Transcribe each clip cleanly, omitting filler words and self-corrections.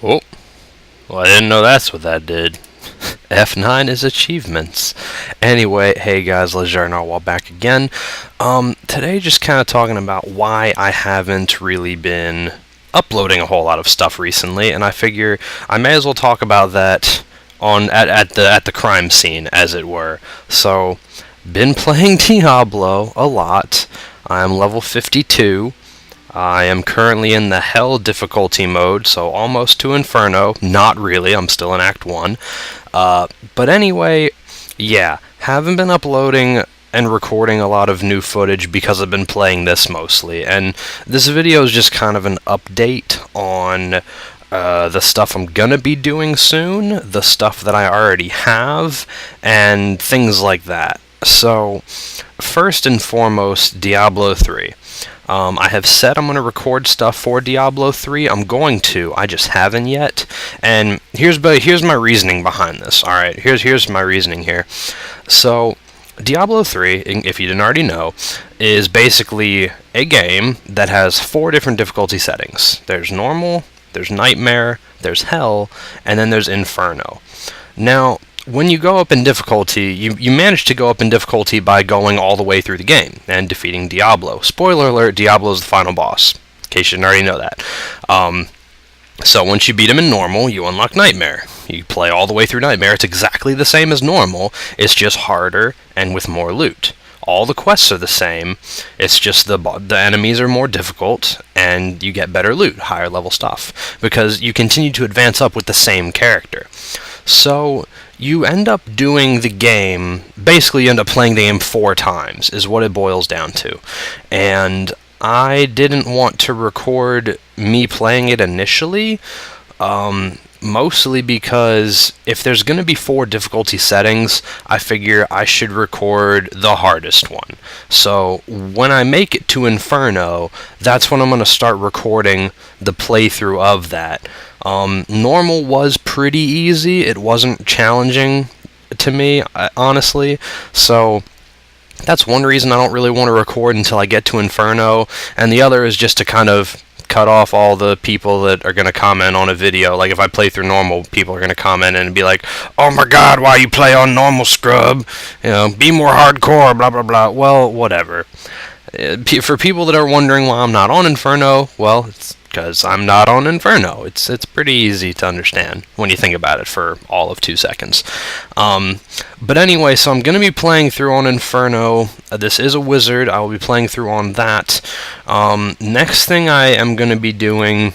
Oh, well, I didn't know that's what that did. F9 is achievements. Anyway, hey guys, Leisure Narwhal back again. Today just kind of talking about why I haven't really been uploading a whole lot of stuff recently, and I figure I may as well talk about that at the crime scene, as it were. So, been playing Diablo a lot. I am level 52. I am currently in the Hell difficulty mode, so almost to Inferno. Not really, I'm still in Act 1. But anyway, yeah, haven't been uploading and recording a lot of new footage because I've been playing this mostly. And this video is just kind of an update on the stuff I'm gonna be doing soon, the stuff that I already have, and things like that. So, first and foremost, Diablo 3. I have said I'm going to record stuff for Diablo 3. I'm going to. I just haven't yet. And here's my reasoning behind this. All right, here's my reasoning here. So, Diablo 3, if you didn't already know, is basically a game that has 4 different difficulty settings. There's normal, there's nightmare, there's hell, and then there's inferno. Now, when you go up in difficulty, you manage to go up in difficulty by going all the way through the game and defeating Diablo. Spoiler alert, Diablo is the final boss, in case you didn't already know that. So once you beat him in normal, you unlock Nightmare. You play all the way through Nightmare. It's exactly the same as normal, it's just harder and with more loot. All the quests are the same, it's just the enemies are more difficult, and you get better loot, higher level stuff, because you continue to advance up with the same character. So, you end up doing the game, basically you end up playing the game 4 times, is what it boils down to. And I didn't want to record me playing it initially, mostly because if there's going to be 4 difficulty settings, I figure I should record the hardest one. So when I make it to Inferno, that's when I'm going to start recording the playthrough of that. Normal was pretty easy. It wasn't challenging to me, honestly. So that's one reason I don't really want to record until I get to Inferno, and the other is just to kind of cut off all the people that are going to comment on a video. Like, if I play through normal, people are going to comment and be like, "Oh my god, why you play on normal, scrub? You know, be more hardcore, blah blah blah." Well, whatever. For people that are wondering why I'm not on Inferno, well, it's because I'm not on Inferno. It's pretty easy to understand when you think about it for all of 2 seconds. But anyway, so I'm going to be playing through on Inferno. This is a wizard. I will be playing through on that. Next thing I am going to be doing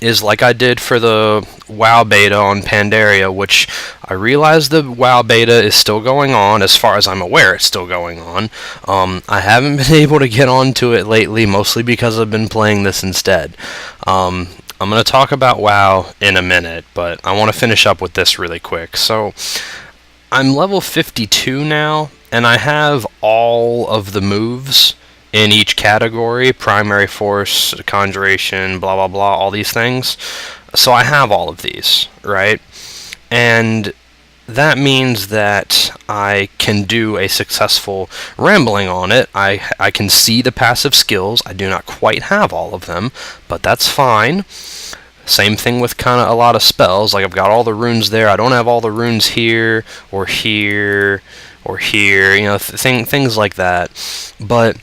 is like I did for the WoW beta on Pandaria, which I realize the WoW beta is still going on. As far as I'm aware, it's still going on. I haven't been able to get onto it lately, mostly because I've been playing this instead. I'm going to talk about WoW in a minute, but I want to finish up with this really quick. So, I'm level 52 now, and I have all of the moves in each category: primary force, conjuration, blah blah blah, all these things. So I have all of these, right? And that means that I can do a successful rambling on it. I can see the passive skills. I do not quite have all of them, but that's fine. Same thing with kind of a lot of spells. Like, I've got all the runes there. I don't have all the runes here, or here, or here, you know, things like that. But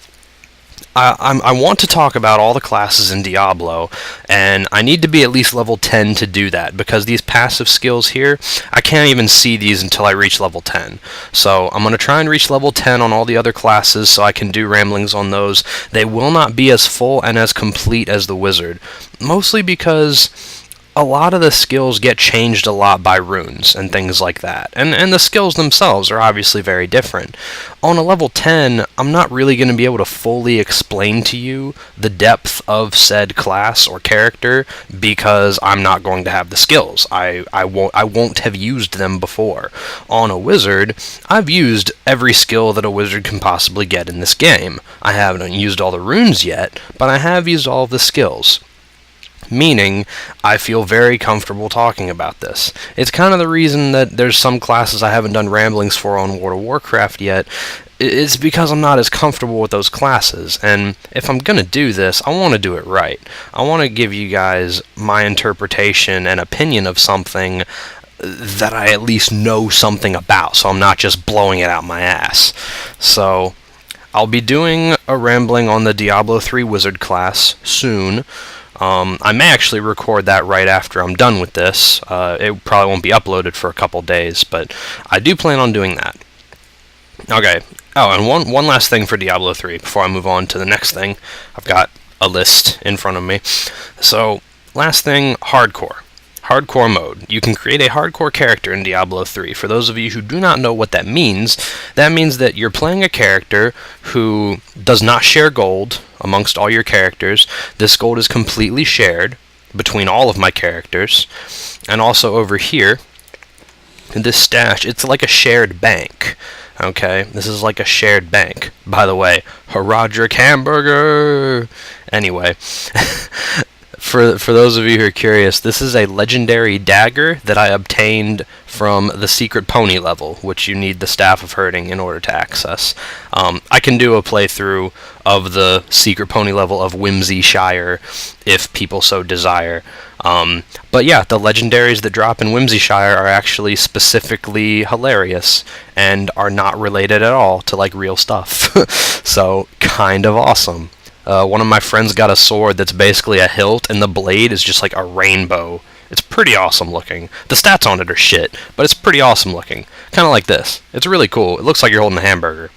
I want to talk about all the classes in Diablo, and I need to be at least level 10 to do that, because these passive skills here, I can't even see these until I reach level 10. So I'm going to try and reach level 10 on all the other classes so I can do ramblings on those. They will not be as full and as complete as the wizard, mostly because a lot of the skills get changed a lot by runes and things like that. And the skills themselves are obviously very different. On a level 10, I'm not really going to be able to fully explain to you the depth of said class or character because I'm not going to have the skills. I won't have used them before. On a wizard, I've used every skill that a wizard can possibly get in this game. I haven't used all the runes yet, but I have used all of the skills. meaning I feel very comfortable talking about this. It's kind of the reason that there's some classes I haven't done ramblings for on World of Warcraft yet. It's because I'm not as comfortable with those classes, and if I'm gonna do this, I want to do it right. I want to give you guys my interpretation and opinion of something that I at least know something about, so I'm not just blowing it out my ass. So I'll be doing a rambling on the Diablo 3 Wizard class soon. I may actually record that right after I'm done with this. It probably won't be uploaded for a couple days, but I do plan on doing that. Okay. Oh, and one last thing for Diablo 3 before I move on to the next thing. I've got a list in front of me. So, last thing, hardcore. Hardcore mode. You can create a hardcore character in Diablo 3. For those of you who do not know what that means that you're playing a character who does not share gold amongst all your characters. This gold is completely shared between all of my characters. And also over here, in this stash, it's like a shared bank. Okay, this is like a shared bank. By the way, Roderick Hamburger! Anyway, for those of you who are curious, this is a legendary dagger that I obtained from the secret pony level, which you need the Staff of Herding in order to access. I can do a playthrough of the secret pony level of Whimsy Shire if people so desire. But yeah, the legendaries that drop in Whimsy Shire are actually specifically hilarious and are not related at all to like real stuff. So, kind of awesome. One of my friends got a sword that's basically a hilt, and the blade is just like a rainbow. It's pretty awesome looking. The stats on it are shit, but it's pretty awesome looking. Kind of like this. It's really cool. It looks like you're holding a hamburger.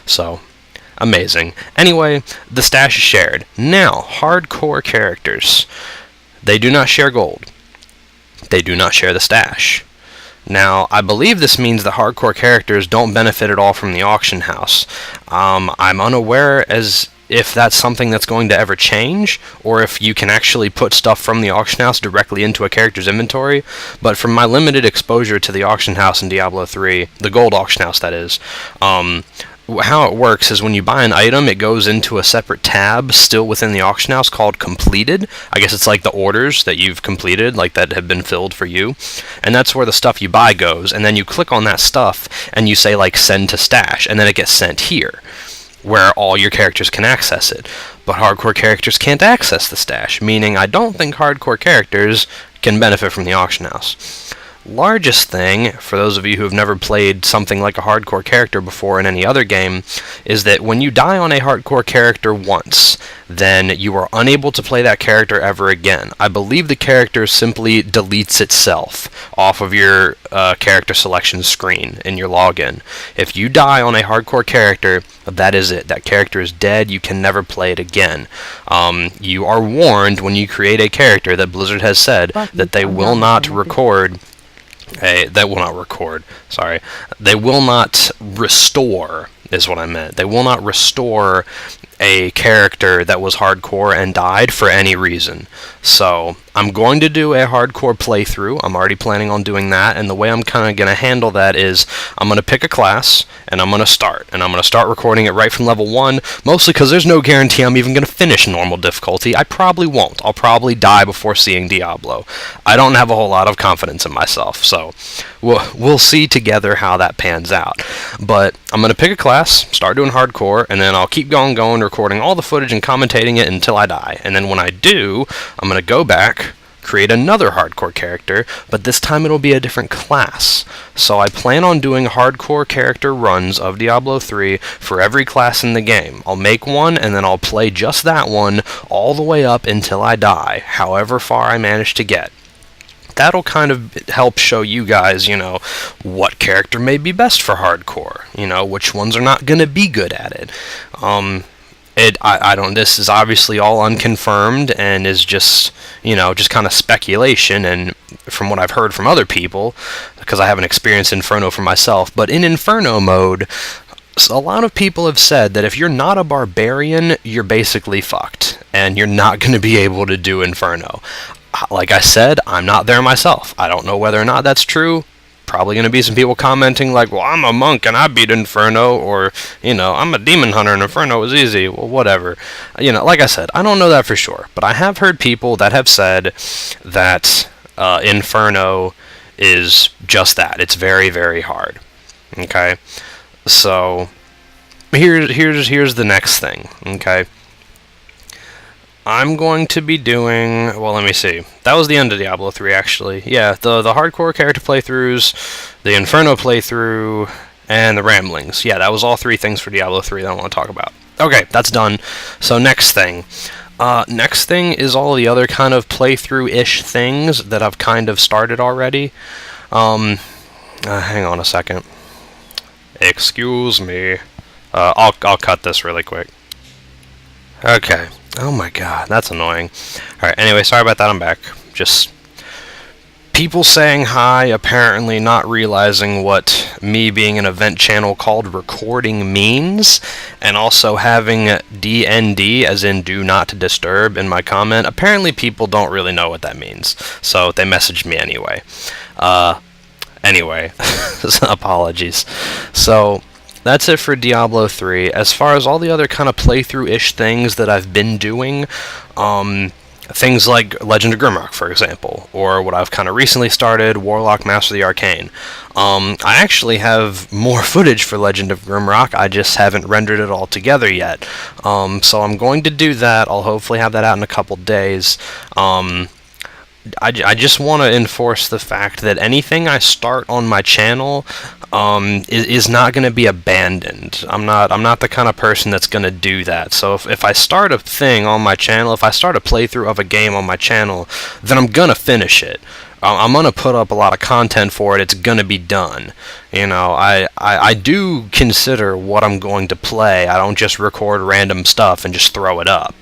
So, amazing. Anyway, the stash is shared. Now, hardcore characters. They do not share gold. They do not share the stash. Now, I believe this means that hardcore characters don't benefit at all from the auction house. I'm unaware as if that's something that's going to ever change, or if you can actually put stuff from the auction house directly into a character's inventory, but from my limited exposure to the auction house in Diablo 3, the gold auction house that is, how it works is when you buy an item, it goes into a separate tab still within the auction house called completed. I guess it's like the orders that you've completed, like that have been filled for you, and that's where the stuff you buy goes, and then you click on that stuff and you say like send to stash, and then it gets sent here where all your characters can access it. But hardcore characters can't access the stash, meaning I don't think hardcore characters can benefit from the auction house. Largest thing, for those of you who have never played something like a hardcore character before in any other game, is that when you die on a hardcore character once, then you are unable to play that character ever again. I believe the character simply deletes itself off of your character selection screen in your login. If you die on a hardcore character, that is it. That character is dead. You can never play it again. You are warned when you create a character that Blizzard has said that they will not record. They will not restore, is what I meant. They will not restore a character that was hardcore and died for any reason. So, I'm going to do a hardcore playthrough. I'm already planning on doing that, and the way I'm kind of going to handle that is I'm going to pick a class, and I'm going to start. And I'm going to start recording it right from level 1, mostly because there's no guarantee I'm even going to finish normal difficulty. I probably won't. I'll probably die before seeing Diablo. I don't have a whole lot of confidence in myself, so we'll see together how that pans out. But I'm going to pick a class, start doing hardcore, and then I'll keep going, recording all the footage and commentating it until I die. And then when I do, I'm going to go back, create another hardcore character, but this time it'll be a different class. So I plan on doing hardcore character runs of Diablo 3 for every class in the game. I'll make one, and then I'll play just that one all the way up until I die, however far I manage to get. That'll kind of help show you guys, what character may be best for hardcore, which ones are not going to be good at it. This is obviously all unconfirmed and is just kind of speculation, and from what I've heard from other people, because I haven't experienced Inferno for myself, but in Inferno mode, a lot of people have said that if you're not a barbarian, you're basically fucked, and you're not going to be able to do Inferno. Like I said, I'm not there myself. I don't know whether or not that's true. probably going to be some people commenting like, well, I'm a monk and I beat Inferno, or, I'm a demon hunter and Inferno was easy. Well, whatever. Like I said, I don't know that for sure, but I have heard people that have said that Inferno is just that. It's very, very hard. Okay? So, here's the next thing. Okay? I'm going to be doing, well, let me see. That was the end of Diablo 3, actually. Yeah, the hardcore character playthroughs, the Inferno playthrough, and the ramblings. Yeah, that was all 3 things for Diablo 3 that I want to talk about. Okay, that's done. So next thing. Next thing is all the other kind of playthrough-ish things that I've kind of started already. Hang on a second. Excuse me. I'll cut this really quick. Okay. Oh my god, that's annoying. Alright, anyway, sorry about that, I'm back. Just people saying hi, apparently not realizing what me being an event channel called recording means, and also having DND, as in do not disturb, in my comment. Apparently people don't really know what that means, so they messaged me anyway. Anyway, apologies. So, that's it for Diablo 3. As far as all the other kind of playthrough-ish things that I've been doing, things like Legend of Grimrock, for example, or what I've kind of recently started, Warlock Master of the Arcane. I actually have more footage for Legend of Grimrock, I just haven't rendered it all together yet. So I'm going to do that. I'll hopefully have that out in a couple days. I just want to enforce the fact that anything I start on my channel is not going to be abandoned. I'm not the kind of person that's going to do that. So if I start a thing on my channel, if I start a playthrough of a game on my channel, then I'm going to finish it. I'm going to put up a lot of content for it. It's going to be done. I do consider what I'm going to play. I don't just record random stuff and just throw it up.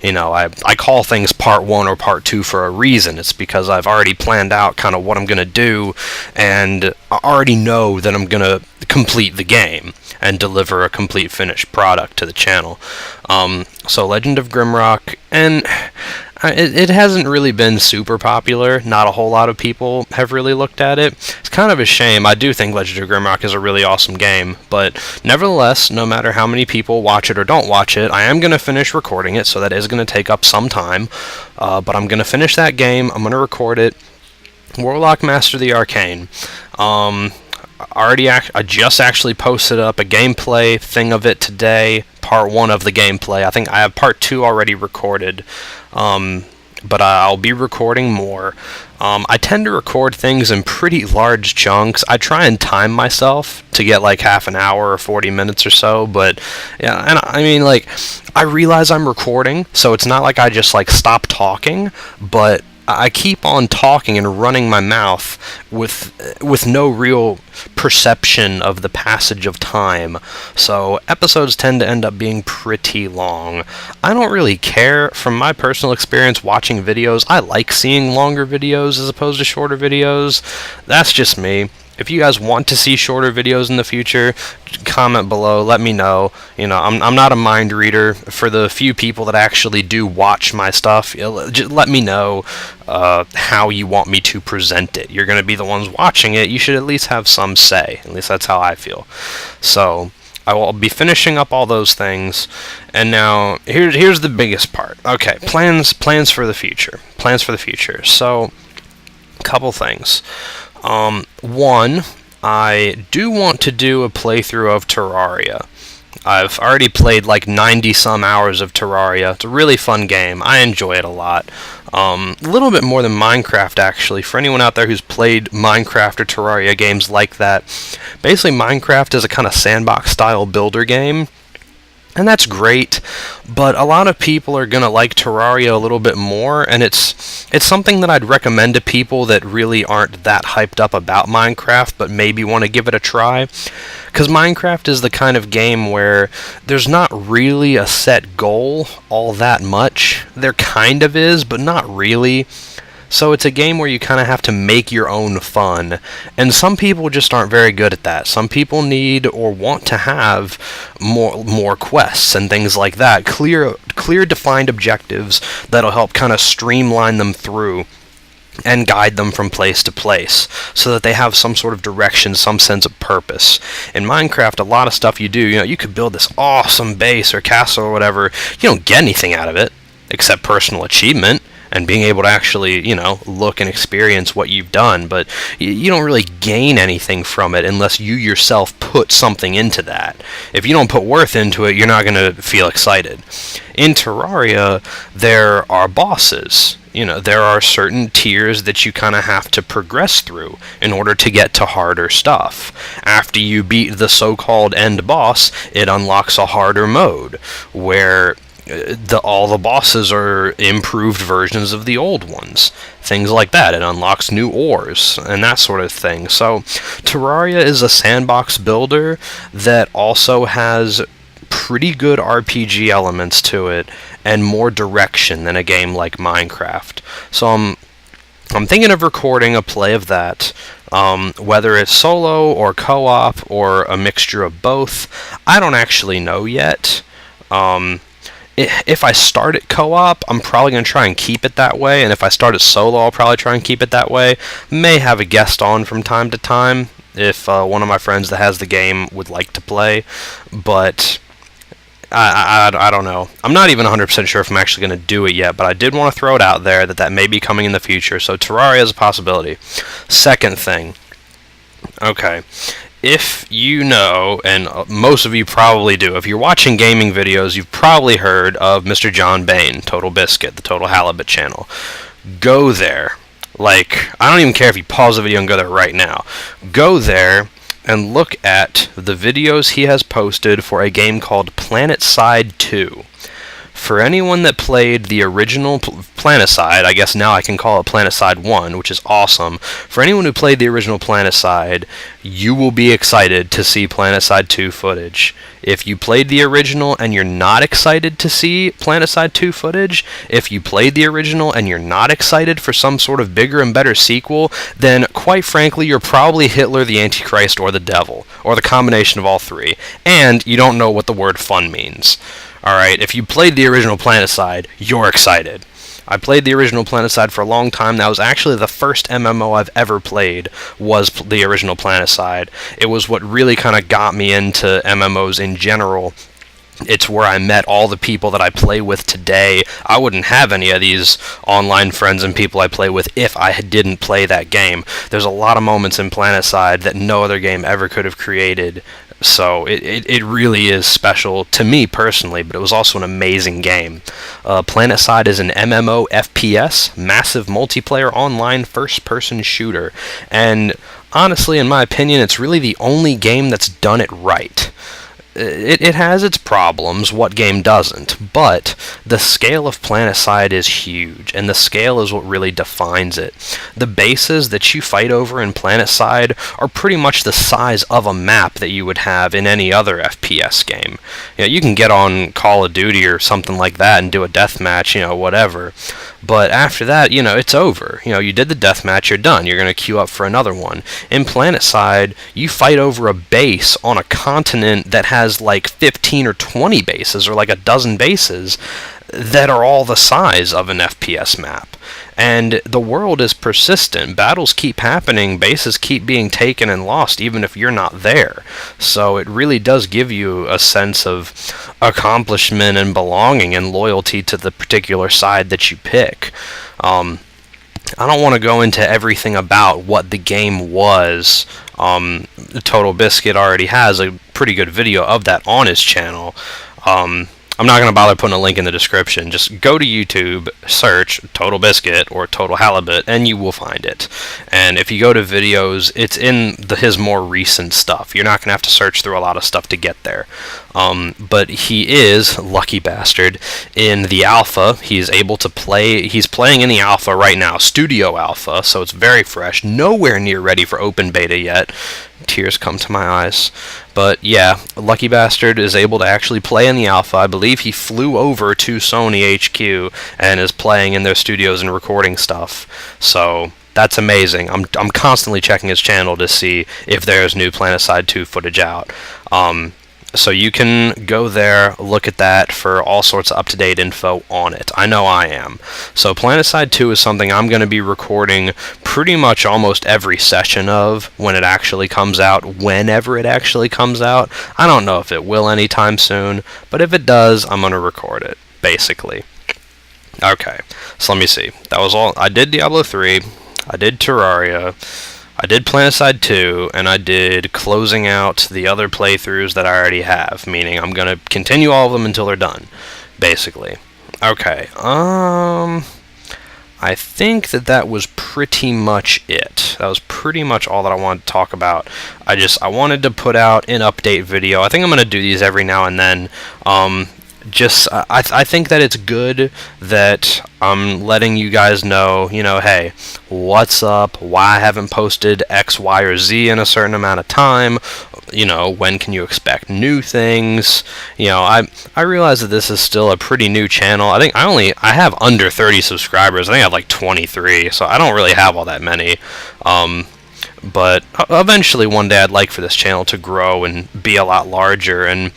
I call things part 1 or part 2 for a reason. It's because I've already planned out kind of what I'm going to do, and I already know that I'm going to complete the game and deliver a complete finished product to the channel. So Legend of Grimrock, and it hasn't really been super popular. Not a whole lot of people have really looked at it. It's kind of a shame. I do think Legend of Grimrock is a really awesome game, but nevertheless, no matter how many people watch it or don't watch it, I am going to finish recording it, so that is going to take up some time, but I'm going to finish that game. I'm going to record it. Warlock Master of the Arcane. I just actually posted up a gameplay thing of it today, part 1 of the gameplay. I think I have part 2 already recorded, but I'll be recording more. I tend to record things in pretty large chunks. I try and time myself to get like half an hour or 40 minutes or so, but yeah, and I mean, like, I realize I'm recording, so it's not like I just like stop talking, but I keep on talking and running my mouth with no real perception of the passage of time. So episodes tend to end up being pretty long. I don't really care. From my personal experience watching videos, I like seeing longer videos as opposed to shorter videos. That's just me. If you guys want to see shorter videos in the future, comment below, let me know. I'm not a mind reader. For the few people that actually do watch my stuff, just let me know how you want me to present it. You're going to be the ones watching it. You should at least have some say. At least that's how I feel. So I will be finishing up all those things. And now, here's the biggest part. Okay, plans for the future. Plans for the future. So, a couple things. One, I do want to do a playthrough of Terraria. I've already played like 90 some hours of Terraria. It's a really fun game. I enjoy it a lot. A little bit more than Minecraft, actually. For anyone out there who's played Minecraft or Terraria games like that, basically Minecraft is a kind of sandbox style builder game. And that's great, but a lot of people are going to like Terraria a little bit more, and it's something that I'd recommend to people that really aren't that hyped up about Minecraft, but maybe want to give it a try. Because Minecraft is the kind of game where there's not really a set goal all that much. There kind of is, but not really. So it's a game where you kind of have to make your own fun, and some people just aren't very good at that. Some people need or want to have more quests and things like that, clear defined objectives that'll help kind of streamline them through. and guide them from place to place so that they have some sort of direction, some sense of purpose. In Minecraft, a lot of stuff you do, you could build this awesome base or castle or whatever. You don't get anything out of it except personal achievement and being able to actually, look and experience what you've done, but you don't really gain anything from it unless you yourself put something into that. If you don't put worth into it, you're not going to feel excited. In Terraria, there are bosses. There are certain tiers that you kind of have to progress through in order to get to harder stuff. After you beat the so-called end boss, it unlocks a harder mode, where all the bosses are improved versions of the old ones. Things like that. It unlocks new ores and that sort of thing. So Terraria is a sandbox builder that also has pretty good RPG elements to it and more direction than a game like Minecraft. So I'm thinking of recording a play of that. Whether it's solo or co-op or a mixture of both, I don't actually know yet. If I start it co-op, I'm probably going to try and keep it that way, and if I start it solo, I'll probably try and keep it that way. May have a guest on from time to time, if one of my friends that has the game would like to play, but I don't know. I'm not even 100% sure if I'm actually going to do it yet, but I did want to throw it out there that may be coming in the future, so Terraria is a possibility. Second thing. Okay. If you know, and most of you probably do, if you're watching gaming videos, you've probably heard of Mr. John Bain, Total Biscuit, the Total Halibut channel. Go there. I don't even care if you pause the video and go there right now. Go there and look at the videos he has posted for a game called PlanetSide 2. For anyone that played the original PlanetSide, I guess now I can call it PlanetSide 1, which is awesome. For anyone who played the original PlanetSide, you will be excited to see PlanetSide 2 footage. If you played the original and you're not excited to see PlanetSide 2 footage, if you played the original and you're not excited for some sort of bigger and better sequel, then quite frankly, you're probably Hitler, the Antichrist, or the Devil, or the combination of all three, and you don't know what the word fun means. Alright, if you played the original PlanetSide, you're excited. I played the original PlanetSide for a long time. That was actually the first MMO I've ever played, was the original PlanetSide. It was what really kind of got me into MMOs in general. It's where I met all the people that I play with today. I wouldn't have any of these online friends and people I play with if I didn't play that game. There's a lot of moments in PlanetSide that no other game ever could have created. So it really is special to me personally, but it was also an amazing game. PlanetSide is an MMO FPS, massive multiplayer online first-person shooter, and honestly, in my opinion, it's really the only game that's done it right. It has its problems, what game doesn't, but the scale of PlanetSide is huge, and the scale is what really defines it. The bases that you fight over in PlanetSide are pretty much the size of a map that you would have in any other FPS game. You can get on Call of Duty or something like that and do a deathmatch, whatever, but after that, it's over. You did the deathmatch, you're done. You're going to queue up for another one. In PlanetSide, you fight over a base on a continent that has like 15 or 20 bases, or like a dozen bases that are all the size of an FPS map. And the world is persistent. Battles keep happening, bases keep being taken and lost even if you're not there. So it really does give you a sense of accomplishment and belonging and loyalty to the particular side that you pick. I don't want to go into everything about what the game was. Total Biscuit already has a pretty good video of that on his channel. I'm not going to bother putting a link in the description. Just go to YouTube, search Total Biscuit or Total Halibut, and you will find it. And if you go to videos, it's in his more recent stuff. You're not going to have to search through a lot of stuff to get there. But he is, lucky bastard, in the alpha. He's able to play. He's playing in the alpha right now, studio alpha, so it's very fresh. Nowhere near ready for open beta yet. Tears come to my eyes. But yeah, lucky bastard is able to actually play in the alpha. I believe he flew over to Sony HQ and is playing in their studios and recording stuff. So that's amazing. I'm constantly checking his channel to see if there's new PlanetSide 2 footage out. So you can go there, look at that for all sorts of up-to-date info on it. I know I am. So Planetside 2 is something I'm going to be recording pretty much almost every session of when it actually comes out, whenever it actually comes out. I don't know if it will anytime soon, but if it does, I'm going to record it, basically. Okay, so let me see. That was all. I did Diablo 3, I did Terraria, I did Planetside 2, and I did closing out the other playthroughs that I already have, meaning I'm going to continue all of them until they're done, basically. Okay, I think that was pretty much it. That was pretty much all that I wanted to talk about. I wanted to put out an update video. I think I'm going to do these every now and then. I think that it's good that I'm letting you guys know, hey, what's up, why I haven't posted X, Y, or Z in a certain amount of time, when can you expect new things. I realize that this is still a pretty new channel. I think I have under 30 subscribers. I think I have like 23, so I don't really have all that many. But eventually one day I'd like for this channel to grow and be a lot larger, and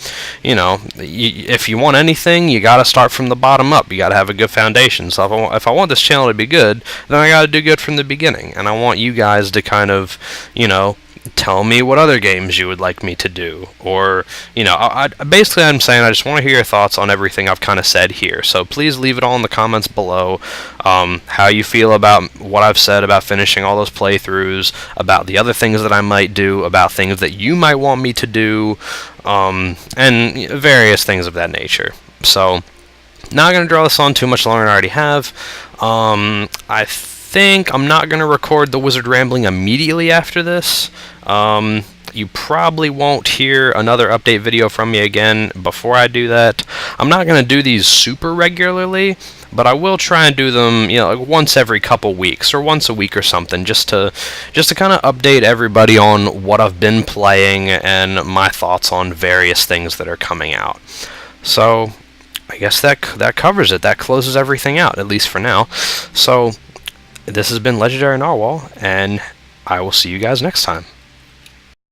if you want anything, you gotta start from the bottom up. You gotta have a good foundation. So if I want this channel to be good, then I gotta do good from the beginning, and I want you guys to kind of tell me what other games you would like me to do, or basically I'm saying I just want to hear your thoughts on everything I've kind of said here. So please leave it all in the comments below, how you feel about what I've said about finishing all those playthroughs, about the other things that I might do, about things that you might want me to do, and various things of that nature. So not going to draw this on too much longer than I already have. I think I'm not going to record the Wizard Rambling immediately after this. You probably won't hear another update video from me again before I do that. I'm not going to do these super regularly, but I will try and do them, like once every couple weeks or once a week or something, just to kind of update everybody on what I've been playing and my thoughts on various things that are coming out. So I guess that covers it. That closes everything out, at least for now. So this has been Legendary Narwhal, and I will see you guys next time.